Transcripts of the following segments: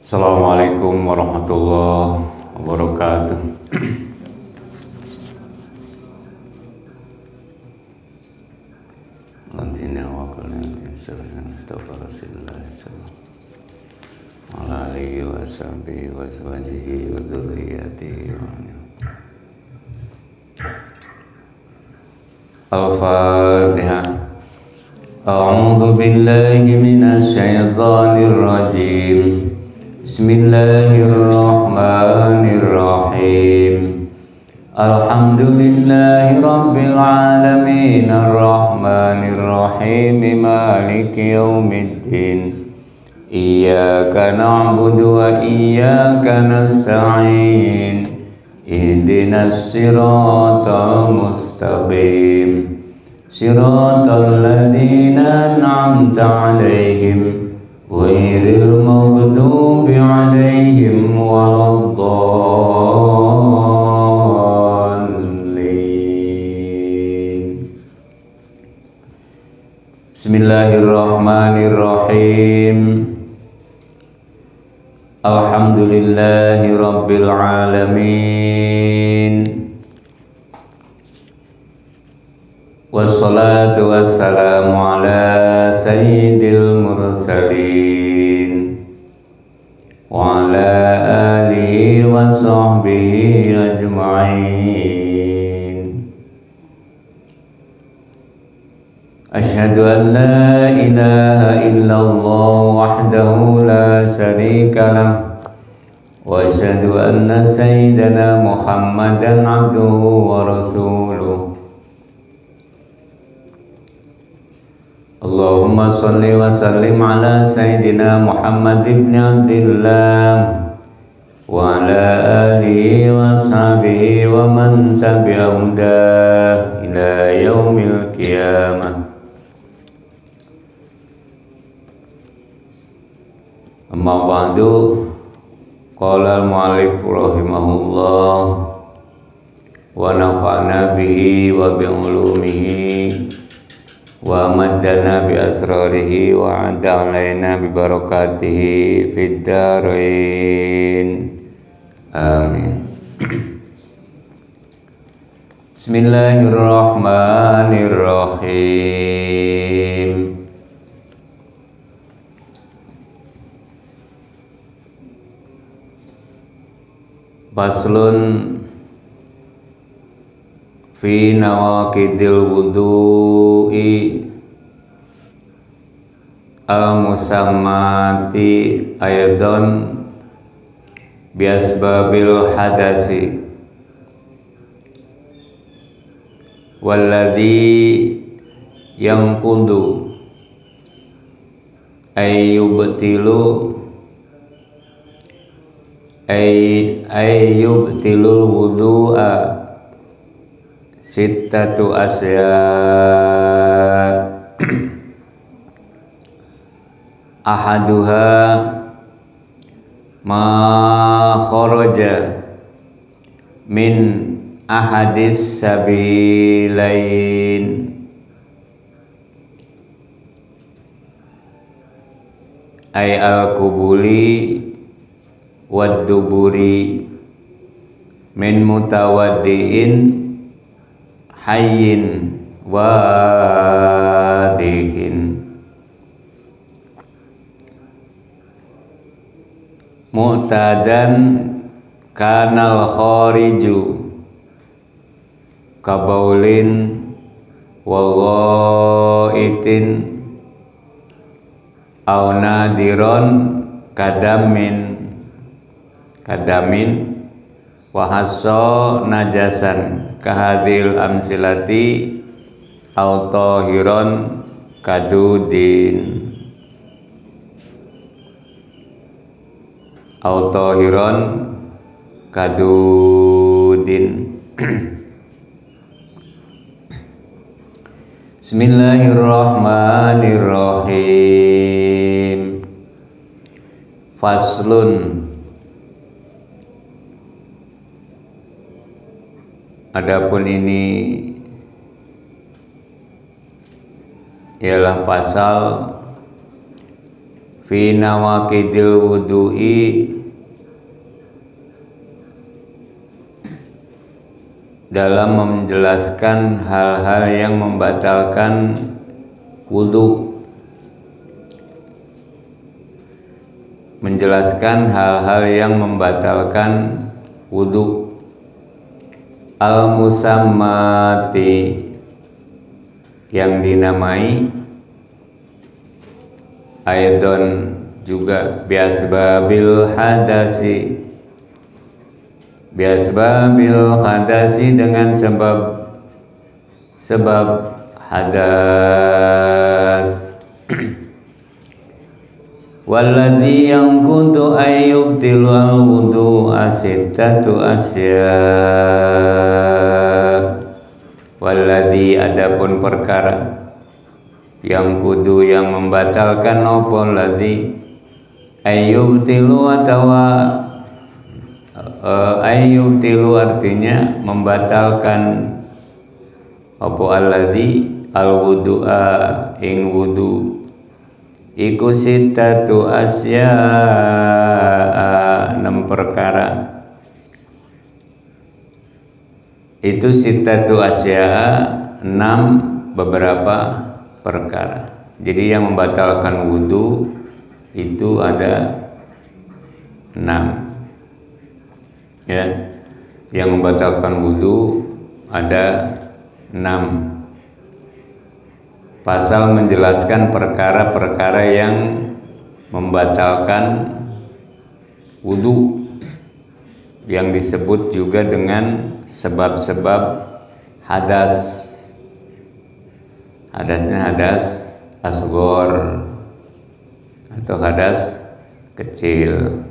Assalamualaikum warahmatullahi wabarakatuh. Lantina wa kulantin sallallahu alaihi wa sahbihi wa azwajihi wa dzurriyyatihi. Al-Fatihah. A'udzu billahi minasy syaithanir rajim. Bismillahirrahmanirrahim. Alhamdulillahi rabbil alamin arrahmanir rahim maliki yaumiddin. Iyyaka na'budu wa iyyaka nasta'in. Ihdinas siratal mustaqim. Siratal ladzina an'amta 'alaihim ghairil maghdubi 'alaihim waladdallin. Bismillahirrahmanirrahim. Alhamdulillahi rabbil alamin. Wassalatu wassalamu ala sayyidil mursalin wa ala alihi wa sahbihi ajma'in. Asyhadu an la ilaha illallah wahdahu la syarika lah wa asyhadu anna sayyidana Muhammadan abduhu wa rasuluh. Allahumma salli wa sallim ala sayyidina Muhammad ibn Abdillah wa ala alihi wa ashabihi wa man tabi'ahum ila yaumil qiyamah. Amma ba'du, qala al-mu'allif rahimahullah wa nafa'na bihi wa bi'ulumihi wa maddana bi asrarihi wa adda alaina bi barakatihi fid darain. Amin. Bismillahirrahmanirrahim. Faslun fi nawaqidil wudu'i al-musammati aydan biasbabil hadasi walladhi yanqudu ayyubtilul wudu'a sittatu asya. Ahaduha ma kharaja min ahadis sabilain ay al-qubuli wad duburi min mutawaddiin hayyin wadihin mu'tadan kanal khariju kabaulin wa ghaitin au nadiron kadamin wa hasso najasan kahadil amsilati au tahiron kadudin au tahiron kadudin. Bismillahirrahmanirrahim. Faslun. Adapun ini ialah pasal fi nawaqidil wudu'i dalam menjelaskan hal-hal yang membatalkan wudu, menjelaskan hal-hal yang membatalkan wudu. Al-musammati yang dinamai, aidon juga biasbabil hadasi, biasbabil hadasi dengan sebab hadas. Walladzi yang kuntu ayyubtilu al-wudu asittatu asya. Walladzi adapun perkara yang kudu yang membatalkan apa ladzi ayyubtilu atawa ayyubtilu artinya membatalkan apa alladzi al-wudu'a ing wudu iku sittatu asya 6 perkara. Itu sittatu asya 6 beberapa perkara. Jadi yang membatalkan wudu itu ada 6 ya. Yang membatalkan wudu ada 6. Pasal menjelaskan perkara-perkara yang membatalkan wudu yang disebut juga dengan sebab-sebab hadas. Hadasnya hadas asghor atau hadas kecil.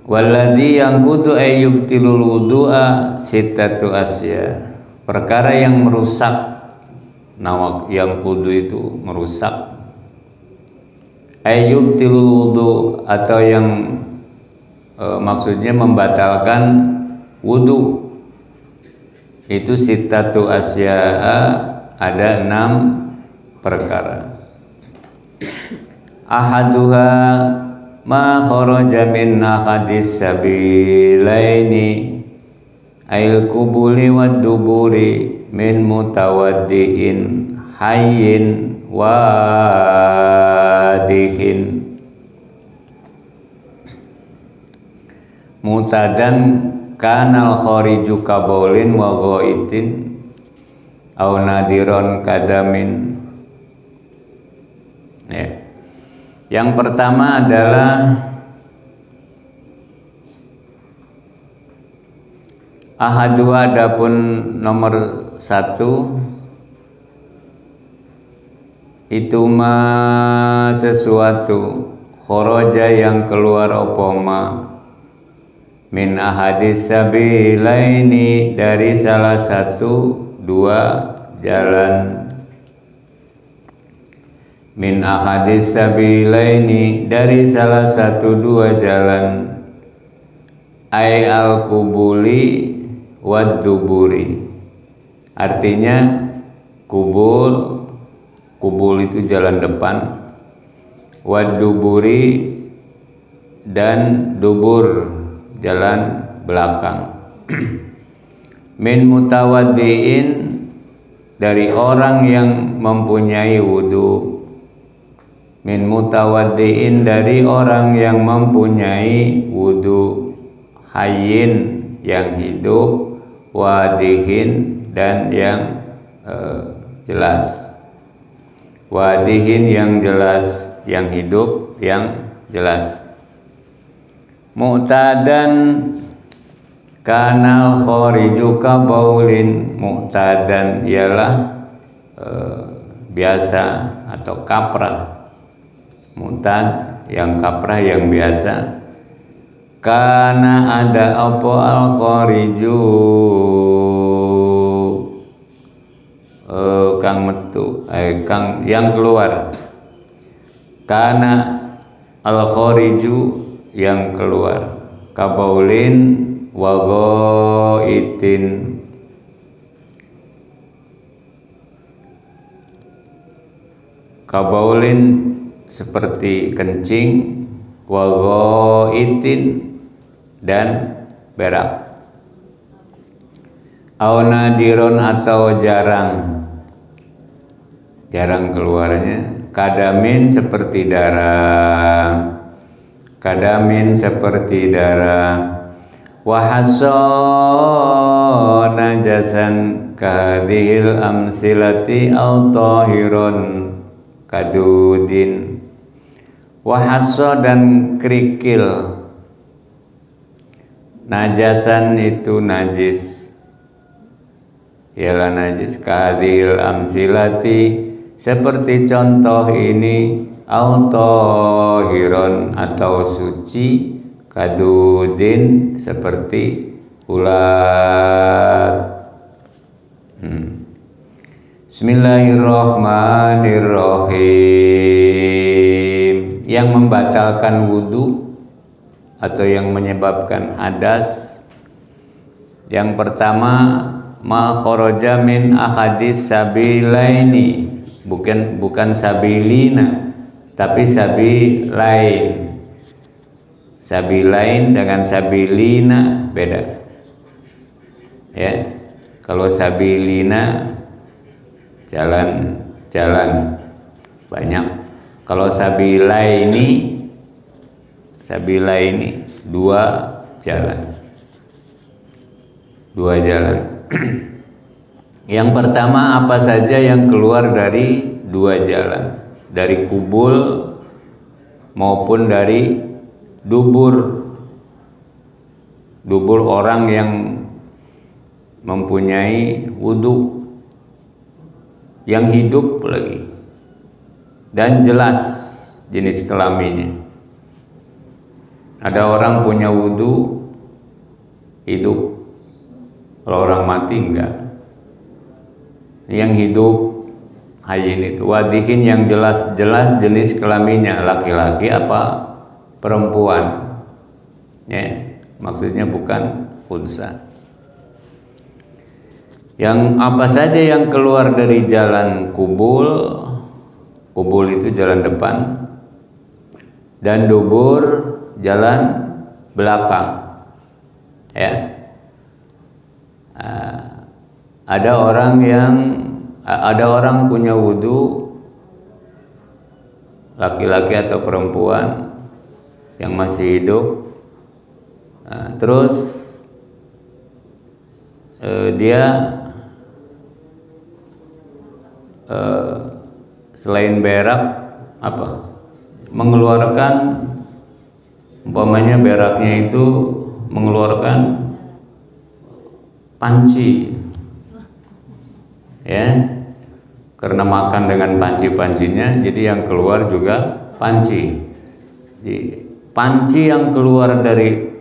Walladzi yang kudu ayyubtilul wudu'a sittatu asya. Perkara yang merusak nawak yang kudu itu merusak ayyubtilul wudu atau yang maksudnya membatalkan wudu itu sittatu asya ada 6 perkara. Ahaduha ma kharaja min hadis sabilaini ail kubuli wad duburi min mutawaddiin hayyin wadihin mutadan kanal khariju kabaulin wa ghaitin au nadiron kadamin ya. Yang pertama adalah ahadu, adapun nomor 1 itu ma sesuatu kharaja yang keluar opoma min ahadis sabilaini dari salah satu 2 jalan. Min ahadis sabilaini dari salah satu 2 jalan. Ai al kubuli wad duburi, artinya kubul itu jalan depan, wad duburi dan dubur jalan belakang. Min mutawaddiin dari orang yang mempunyai wudu. Min mutawaddiin dari orang yang mempunyai wudu. Hayyin yang hidup, wadihin dan yang jelas. Wadihin yang jelas, yang hidup, yang jelas. Mu'tadan kanal khariju kabaulin. Mu'tadan ialah biasa atau kaprah. Mu'tad yang kaprah, yang biasa. Karena ada apa al khariju kang metu kang yang keluar. Karena al khariju yang keluar, kabaulin wa ghaitin kabaulin seperti kencing, wa ghaitin dan berak, au nadiron atau jarang keluarnya, kadamin seperti darah, wahasa najasan kahadhil amsilati au tahirun kadudin, wahasa dan kerikil, najasan itu najis, ialah najis, kahadhil amsilati seperti contoh ini, au tahirun atau suci, kadudin seperti ulat. Bismillahirrahmanirrahim. Yang membatalkan wudu atau yang menyebabkan hadas, yang pertama ma kharaja min ahadis sabilaini, bukan sabilina tapi sabilain. Sabilain dengan sabilina beda ya. Kalau sabilina jalan banyak, kalau sabilaini dua jalan. Yang pertama apa saja yang keluar dari dua jalan, dari kubul maupun dari dubur orang yang mempunyai wudu, yang hidup lagi dan jelas jenis kelaminnya. Ada orang punya wudu hidup, kalau orang mati enggak. Yang hidup hayin itu, wadihin yang jelas jenis kelaminnya, laki-laki apa perempuan ya, maksudnya bukan unsa. Yang apa saja yang keluar dari jalan kubul itu jalan depan, dan dubur jalan belakang ya. Ada orang punya wudu, laki-laki atau perempuan yang masih hidup, terus dia selain berak mengeluarkan, umpamanya beraknya itu mengeluarkan panci ya, karena makan dengan panci-pancinya, jadi yang keluar juga panci. Jadi, panci yang keluar dari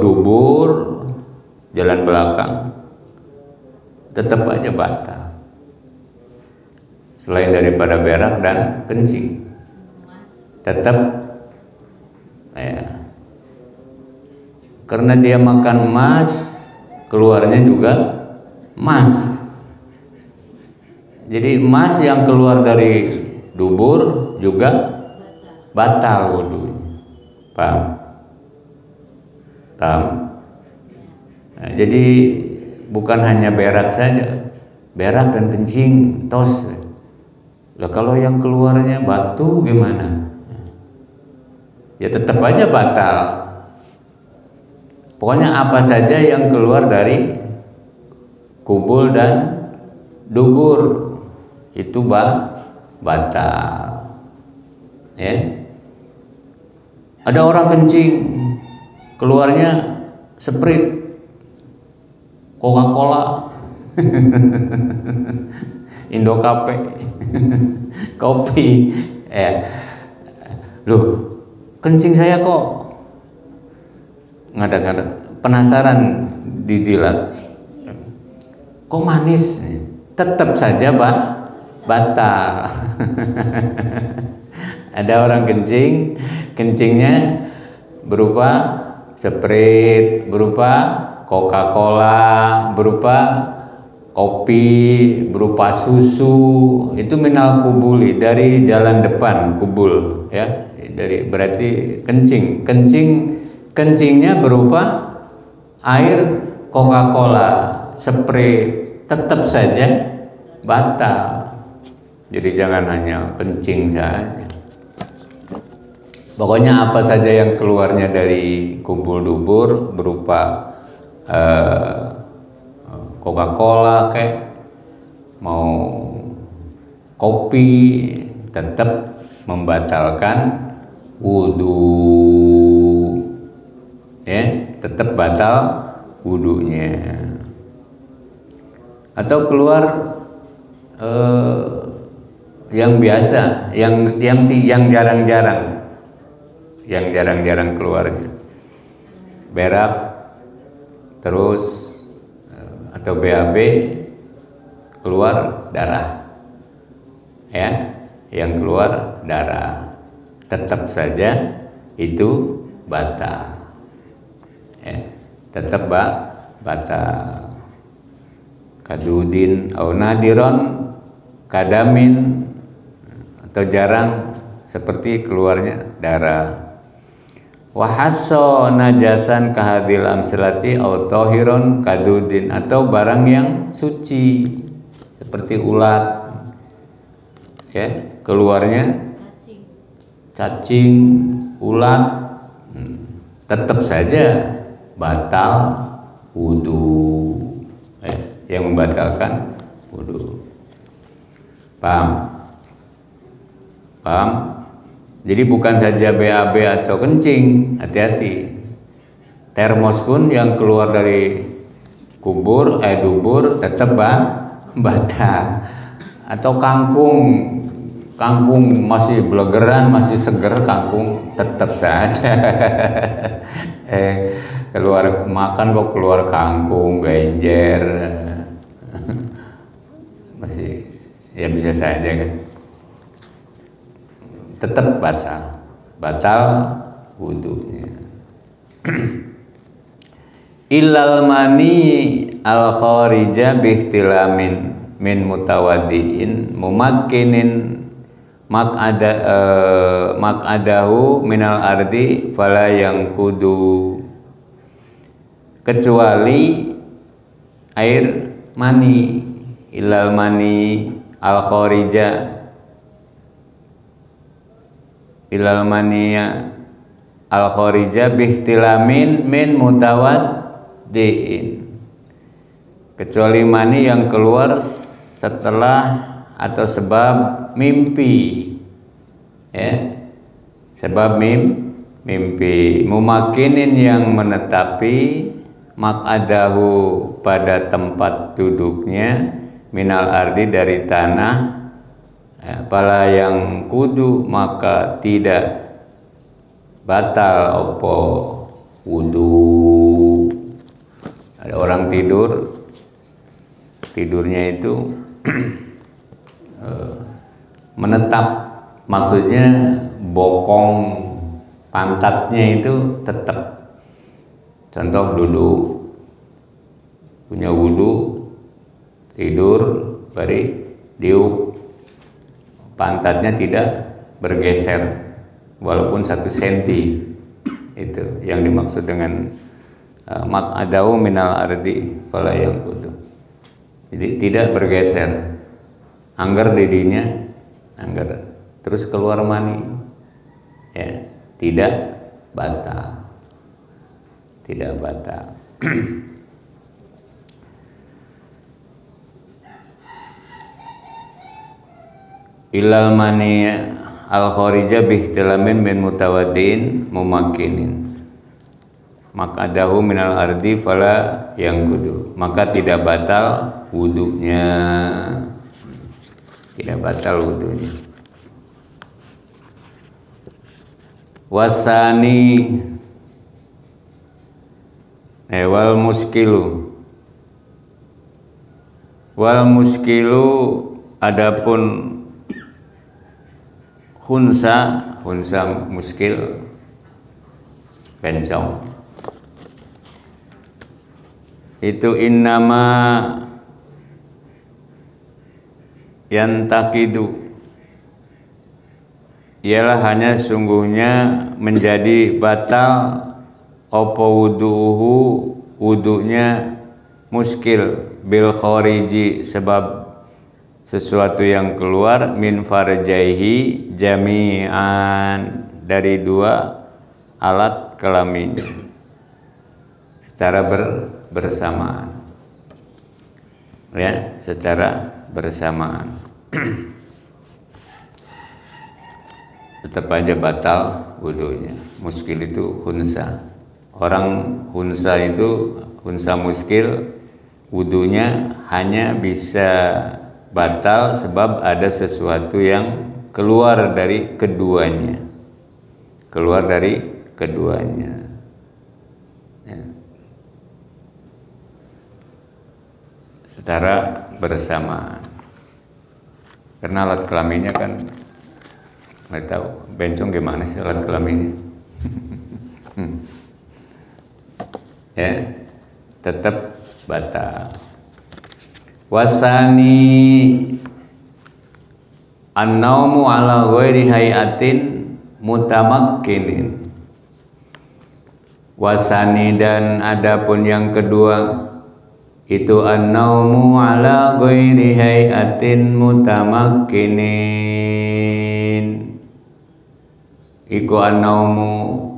dubur jalan belakang tetap aja batal, selain daripada berak dan kencing tetap ya, karena dia makan emas, keluarnya juga emas. Jadi emas yang keluar dari dubur juga batal wudu. Paham? Nah, jadi bukan hanya berak saja, berak dan kencing tos. Lah kalau yang keluarnya batu gimana? Ya tetap aja batal. Pokoknya apa saja yang keluar dari kubul dan dubur itu batal ya. Ada orang kencing, keluarnya Sprite, Coca-Cola, Indocafe, kopi loh, kencing saya kok ngada-ngada, penasaran, didilat, kok manis, tetap saja batal. Ada orang kencingnya berupa Sprite, berupa Coca-Cola, berupa kopi, berupa susu, itu minal kubuli, dari jalan depan kubul ya, dari berarti kencing. Kencingnya berupa air Coca-Cola, spray, tetap saja batal. Jadi jangan hanya kencing saja. Pokoknya apa saja yang keluarnya dari kubul dubur berupa Coca-Cola kayak mau kopi, tetap membatalkan wudhu ya, tetap batal wudhunya. Atau keluar yang biasa, yang jarang-jarang keluarnya, berak terus atau BAB keluar darah ya, yang keluar darah tetap saja itu batal ya, tetap batal. Kadudin au nadiron kadamin, atau jarang seperti keluarnya darah. Wahasso najasan kahadil amsilati au tohiron kadudin, atau barang yang suci seperti ulat ya, keluarnya cacing, ulat, tetap saja batal wudhu ya, yang membatalkan wudhu. Paham? Jadi bukan saja BAB atau kencing, hati-hati. Termos pun yang keluar dari dubur tetap batal. Atau kangkung masih blegeran, masih seger kangkung, tetap saja. Keluar makan kok keluar kangkung, genjer, masih ya bisa saja kan, tetap batal wudhunya. Ilal mani al kharija bihtilamin min mutawaddiin mumakkinin mak'adahu minal ardi fala yang kudu, kecuali air mani. Ilal mani al kharija, ilal mani al kharija bihtilamin min mutawaddiin, kecuali mani yang keluar setelah atau sebab mimpi ya, sebab mimpi. Mumakinin yang menetapi, mak'adahu pada tempat duduknya, minal ardi dari tanah ya, pala yang kudu maka tidak batal opo wudu. Ada orang tidurnya itu menetap, maksudnya bokong pantatnya itu tetap. Contoh duduk, punya wudu, tidur, bari diuk, pantatnya tidak bergeser walaupun 1 senti. Itu yang dimaksud dengan mak'adahu minal ardi fala yang kudu. Jadi tidak bergeser, anggar didinya, anggar terus keluar mani ya, tidak batal. Ilal mani al kharija bihtilamin min mutawaddin mumakkinin mak'adahu minal ardi fala yang kudu, maka tidak batal wudunya, wasani wal muskilu adapun hunsa muskil bencong itu innama yantaqidu, ialah hanya sungguhnya menjadi batal apa wuduhu, wudunya muskil, bil khariji, sebab sesuatu yang keluar, min farjaihi jami'an, dari dua alat kelaminnya secara bersamaan, ya, secara bersamaan. Tetap aja batal wudunya. Muskil itu hunsa. Orang hunsa itu, hunsa muskil, wudunya hanya bisa batal sebab ada sesuatu yang keluar dari keduanya. Keluar dari keduanya. Ya. Secara bersamaan. Karena alat kelaminnya kan nggak tahu, bencong gimana sih alat kelaminnya. Ya, tetap batal. Wasani an-naumu ala ghairi hayatin mutamakkinin. Wasani, dan adapun yang kedua itu an-naumu ala ghairi hayatin mutamakkinin. Iku an-naumu,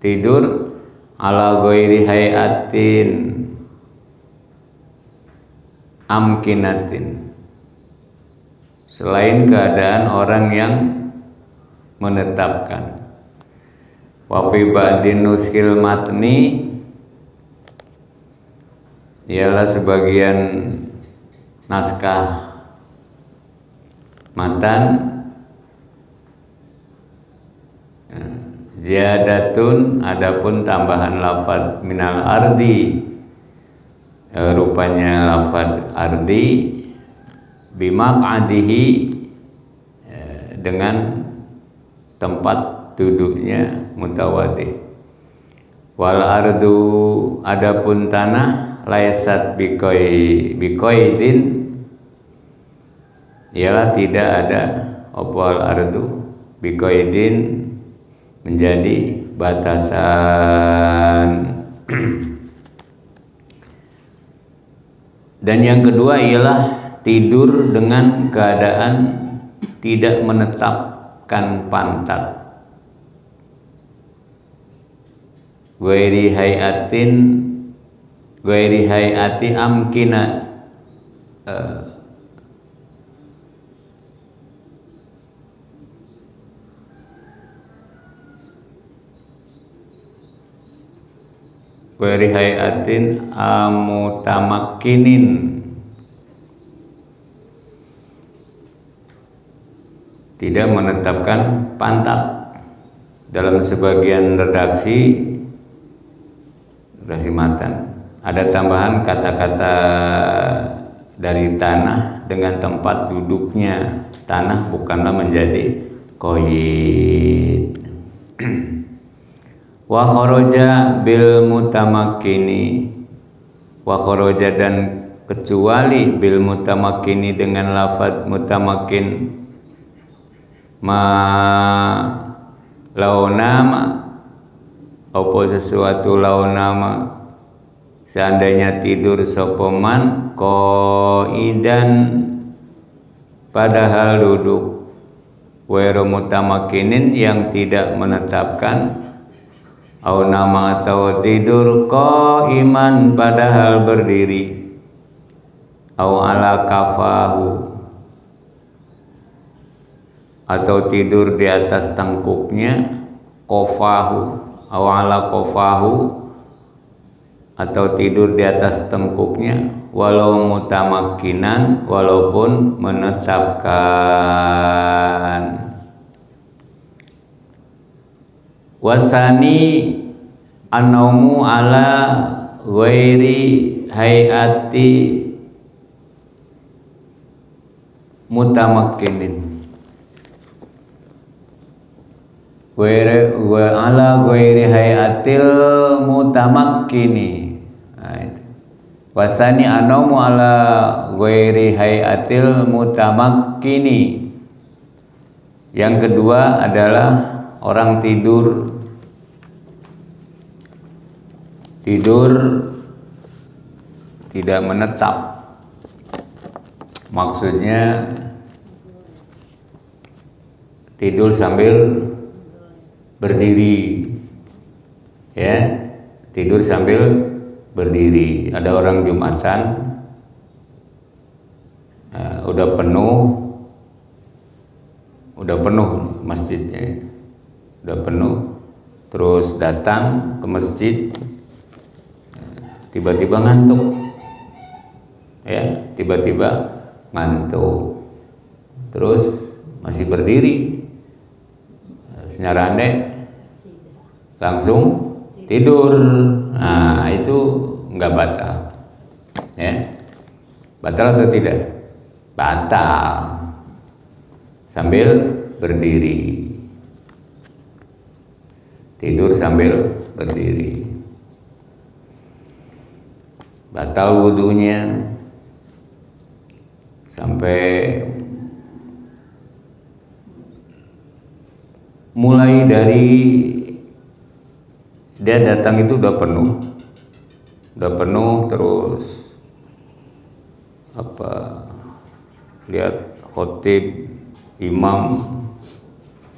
tidur, ala ghairi hayatin amkinatin, selain keadaan orang yang menetapkan. Wa fi ba'din nuskil matni, ialah sebagian naskah matan, ziyadatun, adapun tambahan lafaz minal ardi, rupanya lafaz ardi, bimaq'adihi, dengan tempat duduknya mutawadi. Wal ardu, adapun tanah, laisat biqaidin, ialah tidak ada opal ardu biqaidin, menjadi batasan. Dan yang kedua ialah tidur dengan keadaan tidak menetapkan pantat. Ghairi hayati amkina, ghairi hayatin amutamakkinin, tidak menetapkan pantat. Dalam sebagian redaksi matan ada tambahan kata-kata dari tanah dengan tempat duduknya. Tanah bukanlah menjadi qaid. Wa kharaja bil mutamakkini, wa kharaja, dan kecuali bil mutamakkini dengan lafaz mutamakkin, ma launama, apa sesuatu launama, seandainya tidur sopoman qaidan, padahal duduk, wairu mutamakkinin, yang tidak menetapkan, au nama, atau tidur qaiman, padahal berdiri, au ala kafahu, atau tidur di atas tengkuknya, kofahu, au ala kofahu, atau tidur di atas tengkuknya, walau mutamakkinan, walaupun menetapkan. Wasani an-naumu ala ghairi hayati mutamakkinin, wa ala ghairi hayatil mutamakkini. Nah, itu. Wasani anomu ala ghairi hayatil mutamakkini. Yang kedua adalah orang tidur tidak menetap. Maksudnya tidur sambil berdiri, ya, tidur sambil berdiri. Ada orang Jumatan, udah penuh masjidnya, udah penuh, terus datang ke masjid, tiba-tiba ngantuk, ya, tiba-tiba ngantuk, terus masih berdiri, senyarane langsung tidur. Nah, itu nggak batal, ya. Batal atau tidak? Batal. Sambil berdiri, tidur sambil berdiri, batal wudunya. Sampai mulai dari dia datang itu udah penuh, terus lihat khotib, imam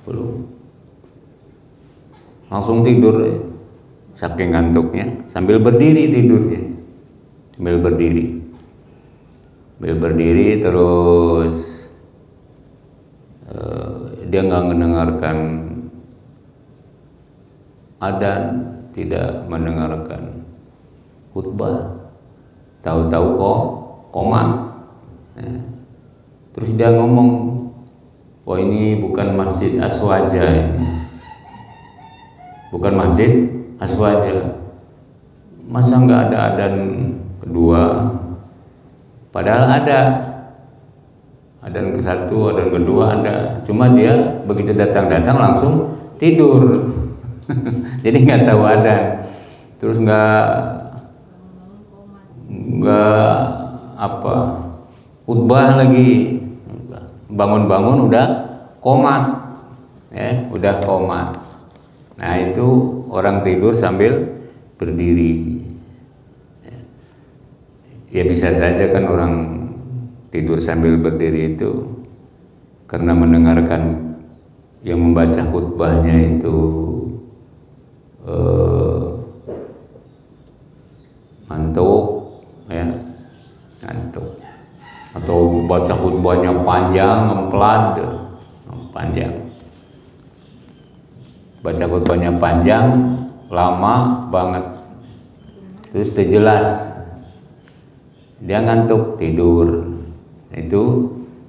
belum, langsung tidur, saking ngantuknya, sambil berdiri tidurnya, sambil berdiri terus dia nggak mendengarkan adzan, tidak mendengarkan khutbah, tahu-tahu kok qomat. Nah, terus dia ngomong, wah ini bukan masjid Aswaja, ini bukan masjid Aswaja, masa nggak ada adzan kedua? Padahal ada adzan ke satu, adzan kedua ada, cuma dia begitu datang langsung tidur. Jadi nggak tahu adzan, terus nggak khutbah lagi, bangun udah qomat, ya, udah qomat. Nah, itu orang tidur sambil berdiri. Ya bisa saja kan orang tidur sambil berdiri itu karena mendengarkan yang membaca khutbahnya itu ngantuk, ya, ngantuk, atau baca khutbahnya panjang, panjang, baca khutbahnya panjang, lama banget, terus terjelas dia ngantuk tidur, itu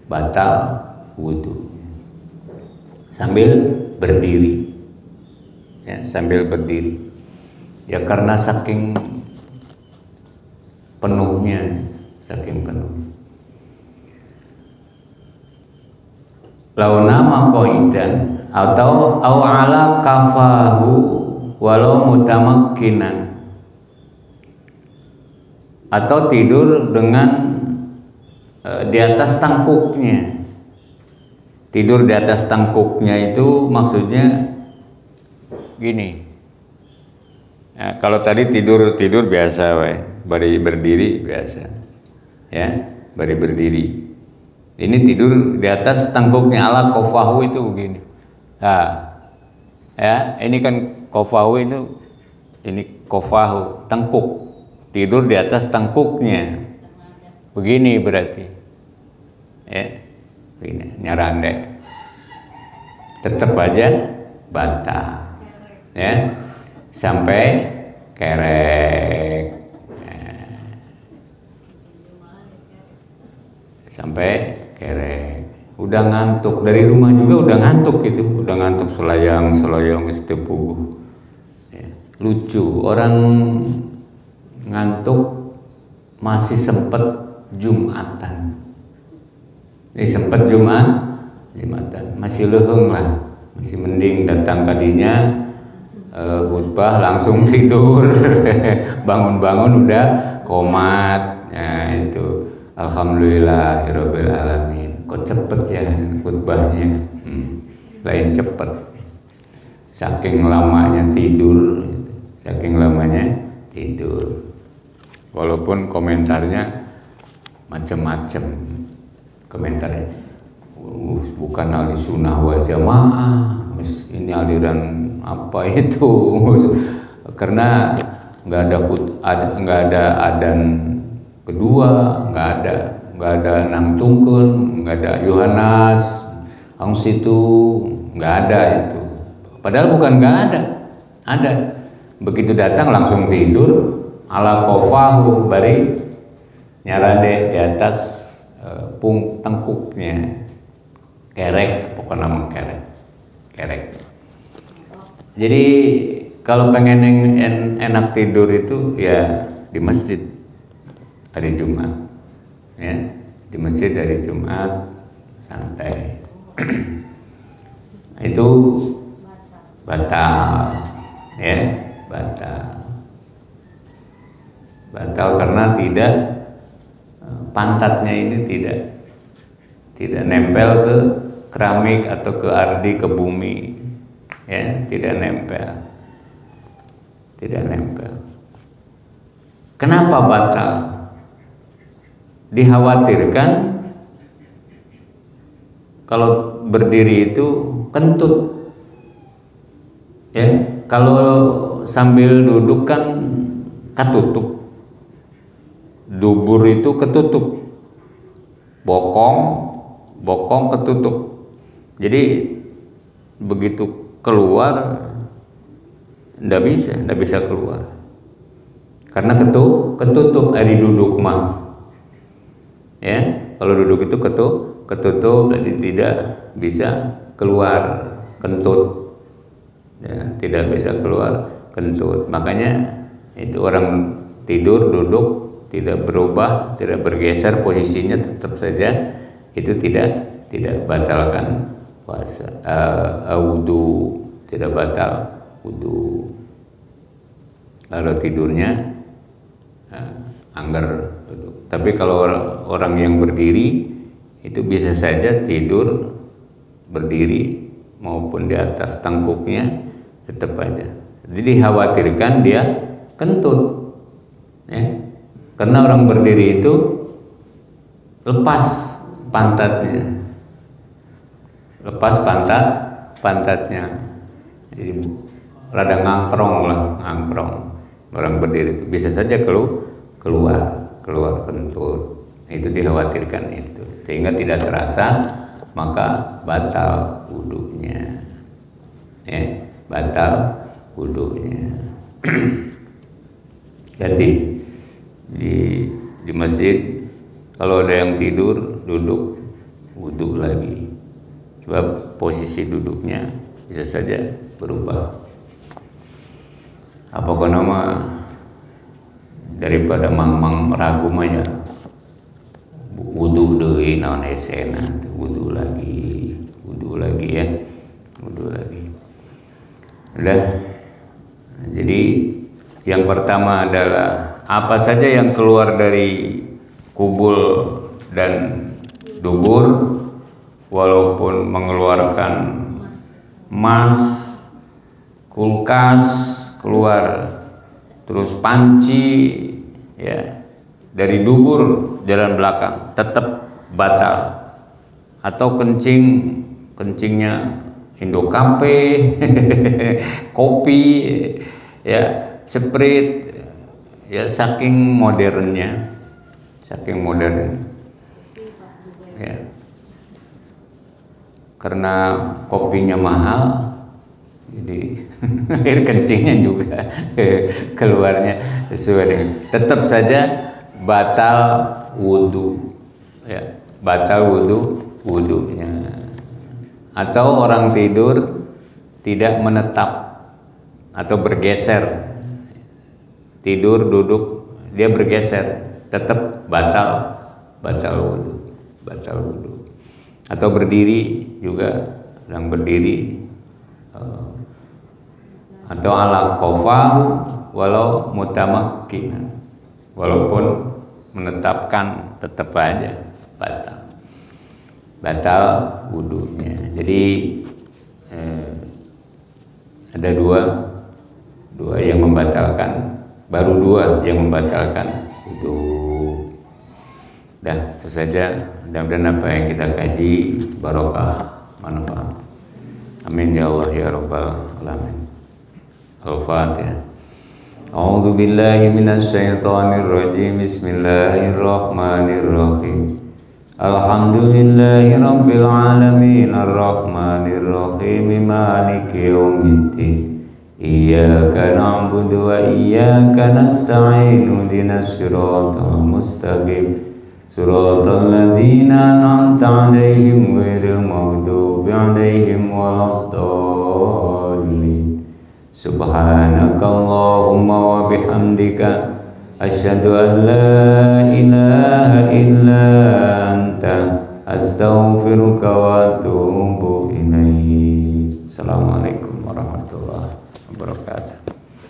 batal wudu sambil berdiri, ya, sambil berdiri, ya, karena saking penuhnya, saking penuh. Lau nama qaidan atau ala kafahu walau mutamakkinan, atau tidur dengan di atas tangkuknya. Tidur di atas tangkuknya itu maksudnya gini. Nah, kalau tadi tidur biasa, bari berdiri biasa, ya, bari berdiri. Ini tidur di atas tangkuknya, ala kofahu itu begini. Nah, ya, ini kan kofahu itu, ini kofahu, tangkuk. Tidur di atas tangkuknya, begini berarti, ya, begini, nyarande, tetap aja batal, ya, sampai kerek, ya, sampai kerek, udah ngantuk dari rumah juga udah ngantuk gitu, udah ngantuk selayang istipuh, ya. Lucu, orang ngantuk masih sempet Jumatan, ini sempet Jumatan, masih leheng lah, masih mending datang kadinya khutbah langsung tidur, bangun udah qomat, ya itu alhamdulillahirabbil alamin. Kok cepet ya khutbahnya? Lain cepet. Saking lamanya tidur, saking lamanya tidur. Walaupun komentarnya macam-macam komentarnya. Bukan ahli sunnah wal jamaah, ini aliran apa itu? Karena nggak ada adzan kedua, nggak ada nangtungkeun, nggak ada Yohanes, situ nggak ada itu. Padahal bukan nggak ada. Begitu datang langsung tidur, ala kofahu bari nyarade di atas tengkuknya, kerek, pokoknya nama kerek. Jadi kalau pengen enak tidur itu ya di masjid hari Jumat, ya di masjid hari Jumat santai. Itu batal, ya batal karena tidak pantatnya ini tidak nempel ke keramik atau ke ardi, ke bumi, ya tidak nempel. Kenapa batal? Dikhawatirkan kalau berdiri itu kentut, ya kalau sambil duduk kan ketutup, dubur itu ketutup, bokong ketutup. Jadi begitu keluar ndak bisa keluar karena ketutup hari duduk mah, ya kalau duduk itu ketutup jadi tidak bisa keluar kentut, ya tidak bisa keluar kentut. Makanya itu orang tidur duduk tidak berubah, tidak bergeser posisinya, tetap saja itu tidak batalkan puasa, wudu, tidak batal wudu. Kalau tidurnya angger duduk. Tapi kalau orang yang berdiri itu bisa saja tidur berdiri maupun di atas tangkuknya tetap aja. Jadi dikhawatirkan dia kentut, ya. Karena orang berdiri itu lepas pantatnya, jadi rada ngangkrong orang berdiri itu bisa saja keluar kentut. Itu dikhawatirkan itu, sehingga tidak terasa maka batal wudunya, ya batal wudunya. Jadi di masjid kalau ada yang tidur duduk wudu lagi, sebab posisi duduknya bisa saja berubah. Apakah nama daripada mang ragu mah ya wudu deui naon esena, wudu lagi ya, wudu lagi. Udah. Jadi yang pertama adalah apa saja yang keluar dari kubul dan dubur walaupun mengeluarkan emas, kulkas keluar, terus panci, ya dari dubur jalan belakang tetap batal. Atau kencingnya Indocafe, kopi, ya Sprite, ya saking modernnya, ya karena kopinya mahal, jadi air kencingnya juga keluarnya sesuai dengan, tetap saja batal wudu, ya batal wudunya. Atau orang tidur tidak menetap atau bergeser, tidur duduk dia bergeser, tetap batal wudu. Atau berdiri juga, sedang berdiri atau ala qafah walau mutamakkinan, walaupun menetapkan tetap aja batal wudunya. Jadi ada dua yang membatalkan, baru dua yang membatalkan wudu. Dan itu saja, mudah-mudahan apa yang kita kaji barokah, manfaat. Amin ya Allah ya rabbal alamin. Al-Fatihah. A'udzu billahi minasy syaithanir rajim. Bismillahirrahmanirrahim. Alhamdulillahi rabbil alamin arrahmanir rahim maliki yaumiddin. Iyyaka na'budu wa iyyaka nasta'in ihdinas siratal mustaqim. Siratal ladzina an'amta 'alaihim ghairil maghdubi 'alaihim waladdallin. Subhanakallahumma wa bihamdika asyhadu an la ilaha illa anta astaghfiruka wa atubu ilaik. Assalamualaikum warahmatullahi wabarakatuh.